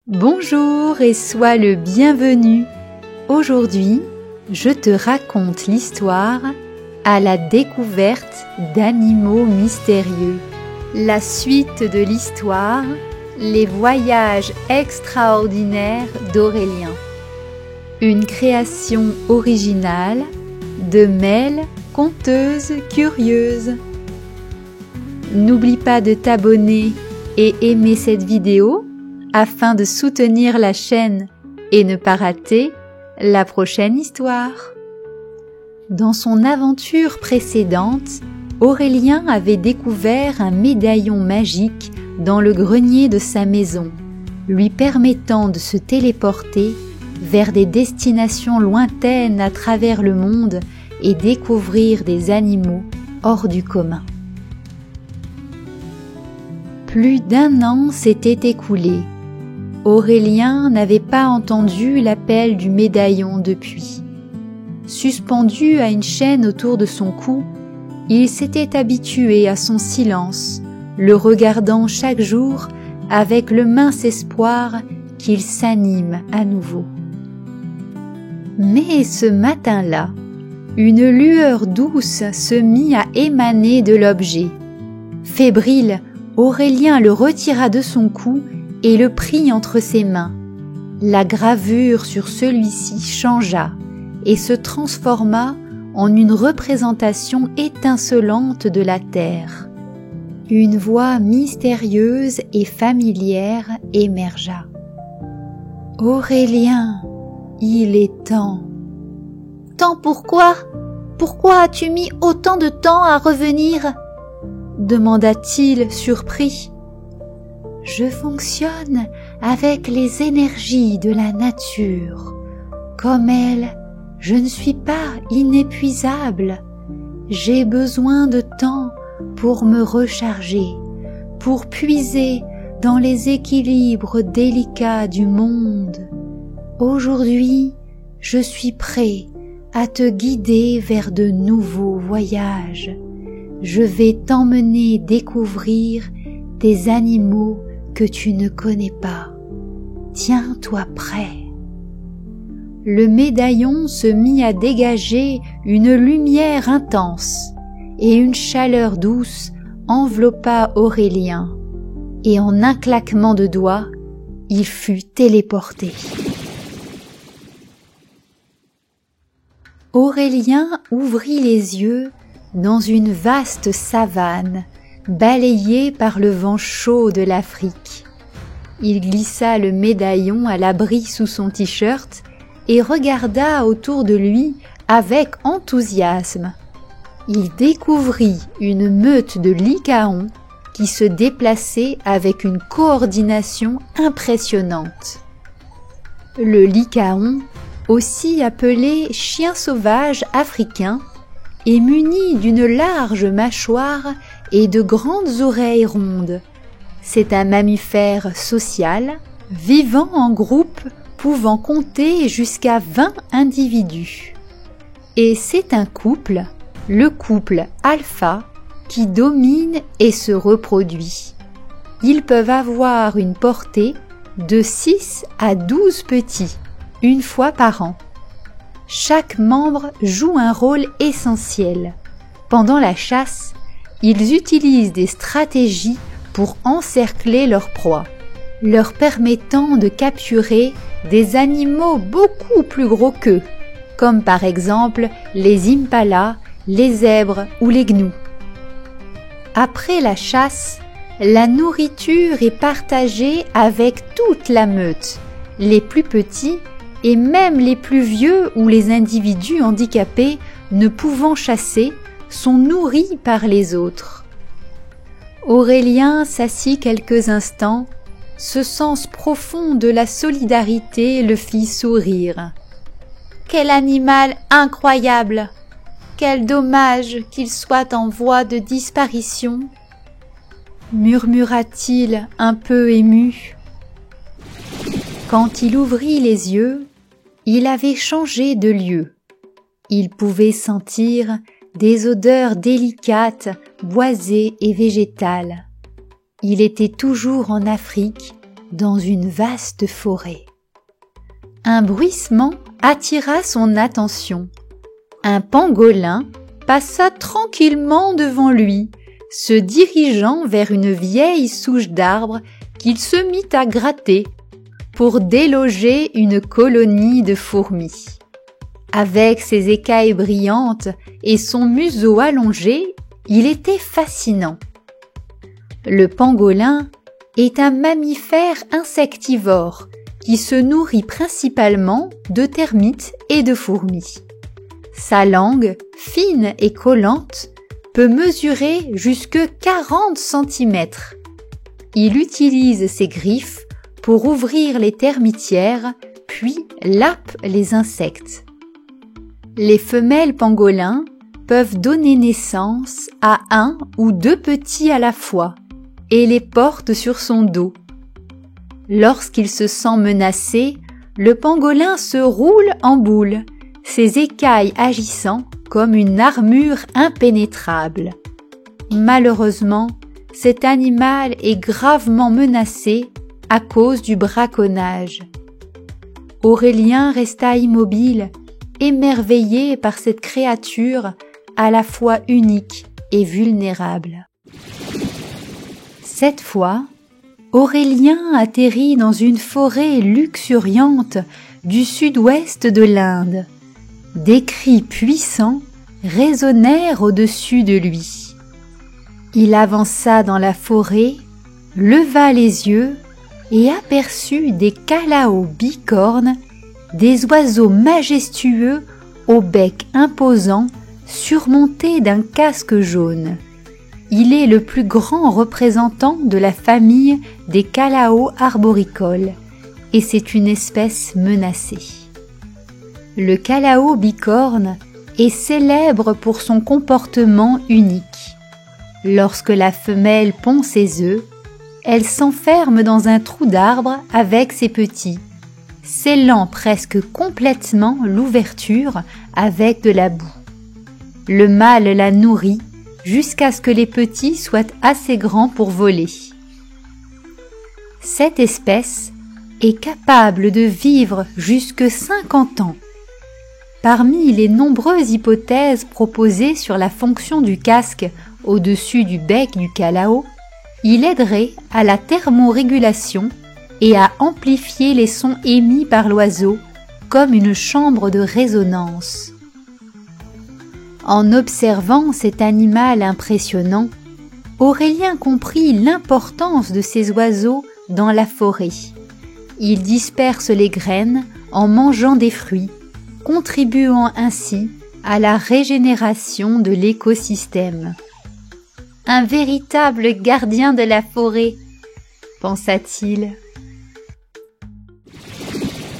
Bonjour et sois le bienvenu. Aujourd'hui, je te raconte l'histoire à la découverte d'animaux mystérieux. La suite de l'histoire, les voyages extraordinaires d'Aurélien. Une création originale de Mel, conteuse curieuse. N'oublie pas de t'abonner et aimer cette vidéo afin de soutenir la chaîne et ne pas rater la prochaine histoire. Dans son aventure précédente, Aurélien avait découvert un médaillon magique dans le grenier de sa maison, lui permettant de se téléporter vers des destinations lointaines à travers le monde et découvrir des animaux hors du commun. Plus d'1 an s'était écoulé. Aurélien n'avait pas entendu l'appel du médaillon depuis. Suspendu à une chaîne autour de son cou, il s'était habitué à son silence, le regardant chaque jour avec le mince espoir qu'il s'anime à nouveau. Mais ce matin-là, une lueur douce se mit à émaner de l'objet. Fébrile, Aurélien le retira de son cou et le prit entre ses mains. La gravure sur celui-ci changea et se transforma en une représentation étincelante de la terre. Une voix mystérieuse et familière émergea. « Aurélien, il est temps. »« Temps pourquoi ? Pourquoi as-tu mis autant de temps à revenir ?» demanda-t-il surpris. « Je fonctionne avec les énergies de la nature. Comme elle, je ne suis pas inépuisable. J'ai besoin de temps pour me recharger, pour puiser dans les équilibres délicats du monde. Aujourd'hui, je suis prêt à te guider vers de nouveaux voyages. Je vais t'emmener découvrir des animaux que tu ne connais pas. Tiens-toi prêt. » Le médaillon se mit à dégager une lumière intense et une chaleur douce enveloppa Aurélien, et en un claquement de doigts, il fut téléporté. Aurélien ouvrit les yeux dans une vaste savane, balayée par le vent chaud de l'Afrique. Il glissa le médaillon à l'abri sous son t-shirt et regarda autour de lui avec enthousiasme. Il découvrit une meute de lycaons qui se déplaçait avec une coordination impressionnante. Le lycaon, aussi appelé chien sauvage africain, est muni d'une large mâchoire et de grandes oreilles rondes. C'est un mammifère social, vivant en groupe, pouvant compter jusqu'à 20 individus. Et c'est un couple, le couple alpha, qui domine et se reproduit. Ils peuvent avoir une portée de 6 à 12 petits, une fois par an. Chaque membre joue un rôle essentiel. Pendant la chasse, ils utilisent des stratégies pour encercler leur proie, leur permettant de capturer des animaux beaucoup plus gros qu'eux, comme par exemple les impalas, les zèbres ou les gnous. Après la chasse, la nourriture est partagée avec toute la meute. Les plus petits et même les plus vieux ou les individus handicapés ne pouvant chasser sont nourris par les autres. Aurélien s'assit quelques instants. Ce sens profond de la solidarité le fit sourire. « Quel animal incroyable ! Quel dommage qu'il soit en voie de disparition !» murmura-t-il un peu ému. Quand il ouvrit les yeux, il avait changé de lieu. Il pouvait sentir des odeurs délicates, boisées et végétales. Il était toujours en Afrique, dans une vaste forêt. Un bruissement attira son attention. Un pangolin passa tranquillement devant lui, se dirigeant vers une vieille souche d'arbre qu'il se mit à gratter pour déloger une colonie de fourmis. Avec ses écailles brillantes et son museau allongé, il était fascinant. Le pangolin est un mammifère insectivore qui se nourrit principalement de termites et de fourmis. Sa langue, fine et collante, peut mesurer jusque 40 cm. Il utilise ses griffes pour ouvrir les termitières, puis lappe les insectes. Les femelles pangolins peuvent donner naissance à 1 ou 2 petits à la fois et les portent sur son dos. Lorsqu'il se sent menacé, le pangolin se roule en boule, ses écailles agissant comme une armure impénétrable. Malheureusement, cet animal est gravement menacé à cause du braconnage. Aurélien resta immobile, émerveillé par cette créature à la fois unique et vulnérable. Cette fois, Aurélien atterrit dans une forêt luxuriante du sud-ouest de l'Inde. Des cris puissants résonnèrent au-dessus de lui. Il avança dans la forêt, leva les yeux et aperçut des calaos bicornes, des oiseaux majestueux au bec imposant surmonté d'un casque jaune. Il est le plus grand représentant de la famille des calaos arboricoles et c'est une espèce menacée. Le calao bicorne est célèbre pour son comportement unique. Lorsque la femelle pond ses œufs, elle s'enferme dans un trou d'arbre avec ses petits, scellant presque complètement l'ouverture avec de la boue. Le mâle la nourrit jusqu'à ce que les petits soient assez grands pour voler. Cette espèce est capable de vivre jusque 50 ans. Parmi les nombreuses hypothèses proposées sur la fonction du casque au-dessus du bec du calao, il aiderait à la thermorégulation et à amplifier les sons émis par l'oiseau comme une chambre de résonance. En observant cet animal impressionnant, Aurélien comprit l'importance de ces oiseaux dans la forêt. Ils dispersent les graines en mangeant des fruits, contribuant ainsi à la régénération de l'écosystème. Un véritable gardien de la forêt, pensa-t-il.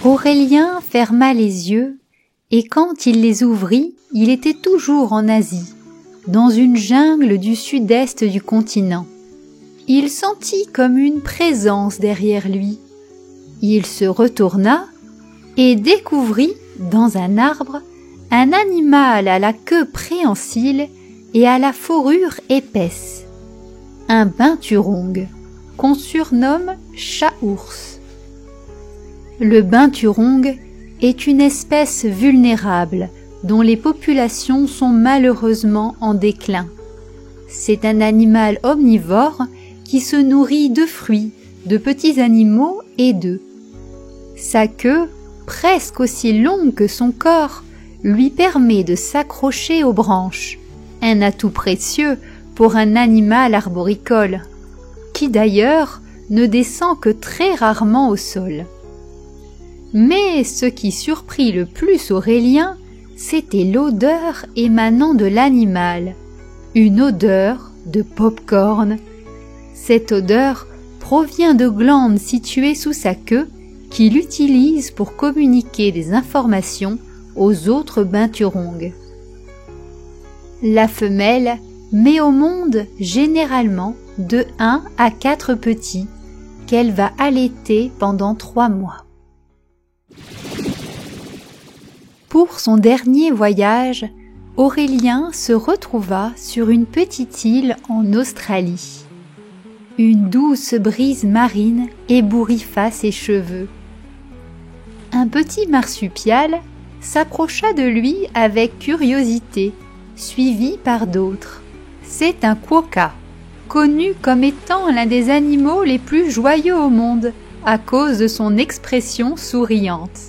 Aurélien ferma les yeux et quand il les ouvrit, il était toujours en Asie, dans une jungle du sud-est du continent. Il sentit comme une présence derrière lui. Il se retourna et découvrit, dans un arbre, un animal à la queue préhensile et à la fourrure épaisse. Un binturong, qu'on surnomme chat-ours. Le binturong est une espèce vulnérable dont les populations sont malheureusement en déclin. C'est un animal omnivore qui se nourrit de fruits, de petits animaux et d'œufs. Sa queue, presque aussi longue que son corps, lui permet de s'accrocher aux branches, un atout précieux pour un animal arboricole, qui d'ailleurs ne descend que très rarement au sol. Mais ce qui surprit le plus Aurélien, c'était l'odeur émanant de l'animal, une odeur de pop-corn. Cette odeur provient de glandes situées sous sa queue qu'il utilise pour communiquer des informations aux autres binturongs. La femelle met au monde généralement de 1 à 4 petits qu'elle va allaiter pendant 3 mois. Pour son dernier voyage, Aurélien se retrouva sur une petite île en Australie. Une douce brise marine ébouriffa ses cheveux. Un petit marsupial s'approcha de lui avec curiosité, suivi par d'autres. C'est un quokka, connu comme étant l'un des animaux les plus joyeux au monde à cause de son expression souriante.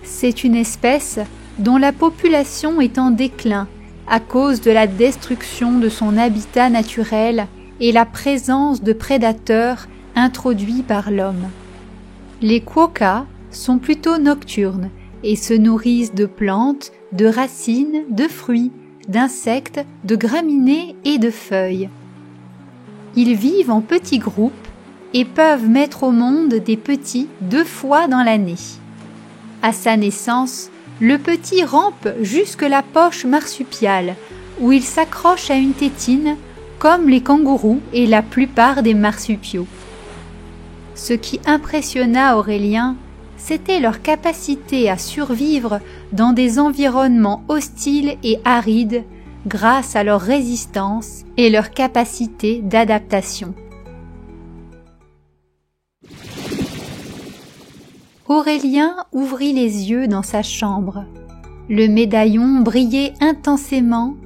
C'est une espèce dont la population est en déclin à cause de la destruction de son habitat naturel et la présence de prédateurs introduits par l'homme. Les quokkas sont plutôt nocturnes et se nourrissent de plantes, de racines, de fruits, d'insectes, de graminées et de feuilles. Ils vivent en petits groupes et peuvent mettre au monde des petits 2 fois dans l'année. À sa naissance, le petit rampe jusque la poche marsupiale, où il s'accroche à une tétine, comme les kangourous et la plupart des marsupiaux. Ce qui impressionna Aurélien, c'était leur capacité à survivre dans des environnements hostiles et arides grâce à leur résistance et leur capacité d'adaptation. Aurélien ouvrit les yeux dans sa chambre. Le médaillon brillait intensément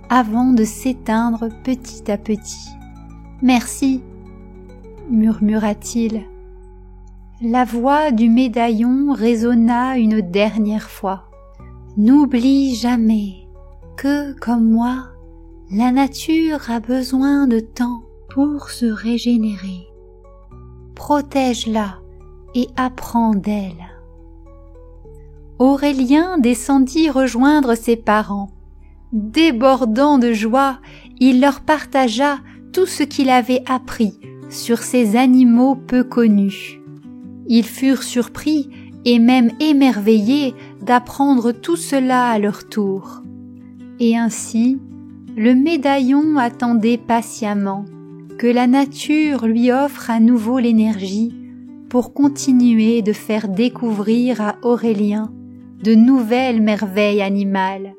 avant de s'éteindre petit à petit. « Merci » murmura-t-il. La voix du médaillon résonna une dernière fois. « N'oublie jamais que, comme moi, la nature a besoin de temps pour se régénérer. Protège-la et apprends d'elle. » Aurélien descendit rejoindre ses parents. Débordant de joie, il leur partagea tout ce qu'il avait appris sur ces animaux peu connus. Ils furent surpris et même émerveillés d'apprendre tout cela à leur tour. Et ainsi, le médaillon attendait patiemment que la nature lui offre à nouveau l'énergie pour continuer de faire découvrir à Aurélien de nouvelles merveilles animales.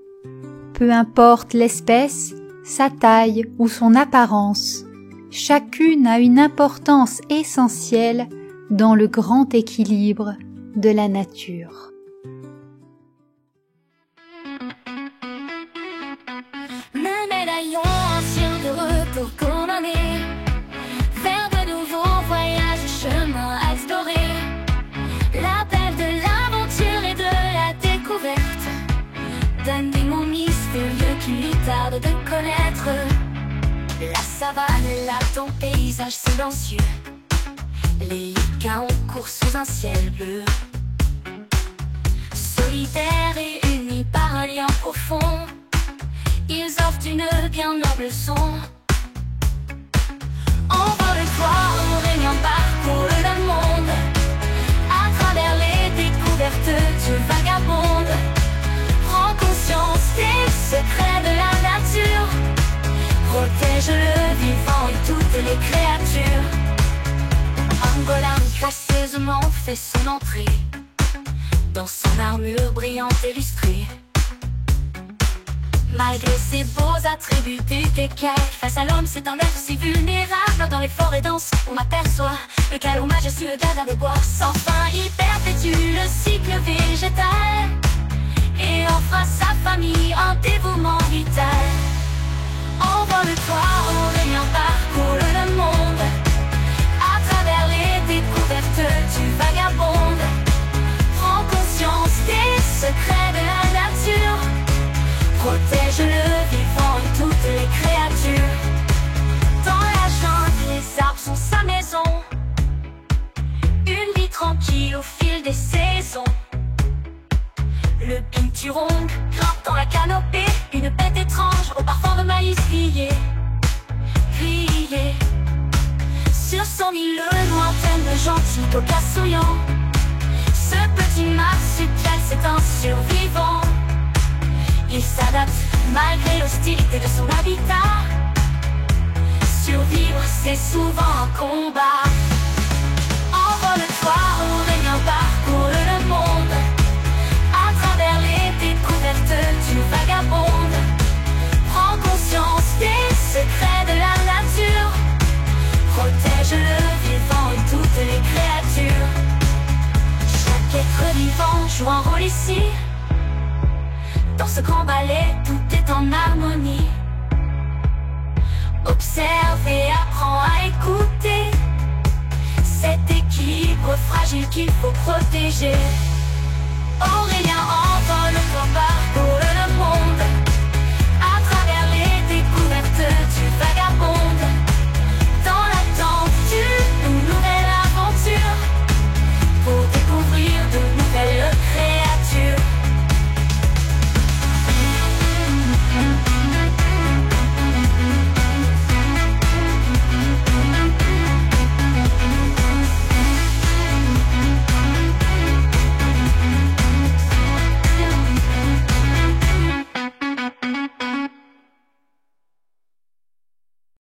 Peu importe l'espèce, sa taille ou son apparence, chacune a une importance essentielle dans le grand équilibre de la nature. Mes médaillons, un ciel de repos condamné vers de nouveaux voyages, chemins à explorer. L'appel de l'aventure et de la découverte d'un démon mystérieux qui lui tarde de connaître. La savane est là, ton paysage silencieux. Les Yucca ont cours sous un ciel bleu, solitaires et unis par un lien profond. Ils offrent une bien noble leçon. Envole-toi, Aurélien, parcours le monde. À travers les découvertes, tu vagabondes. Prends conscience des secrets de la nature. Protège le vivant et toutes les créatures. Angolan gracieusement fait son entrée dans son armure brillante et lustrée. Malgré ses beaux attributs d'écailles, face à l'homme c'est un être si vulnérable. Dans les forêts denses, on aperçoit le calot majestueux gardien des bois. Sans fin, il perpétue le cycle végétal et offre à sa famille un dévouement vital. Envole-toi, Aurélien, parcours le monde. À travers les découvertes, tu vagabondes. Prends conscience des secrets de la nature. Protège le vivant et toutes les créatures. Dans la jungle, les arbres sont sa maison. Une vie tranquille au fil des saisons. Le binturong grimpe dans la canopée. Une bête étrange au parfum de maïs grillé. Grillé. Sur son île lointaine de gentils coquins souriants. Ce petit marsupial, c'est un survivant. Il s'adapte malgré l'hostilité de son habitat. Survivre, c'est souvent un combat. Envole-toi, Aurélien, parcours le monde. À travers les découvertes, tu vagabondes. Prends conscience des secrets de la nature. Protège joue un rôle ici. Dans ce grand ballet, tout est en harmonie. Observe et apprends à écouter cet équilibre fragile qu'il faut protéger. Aurélien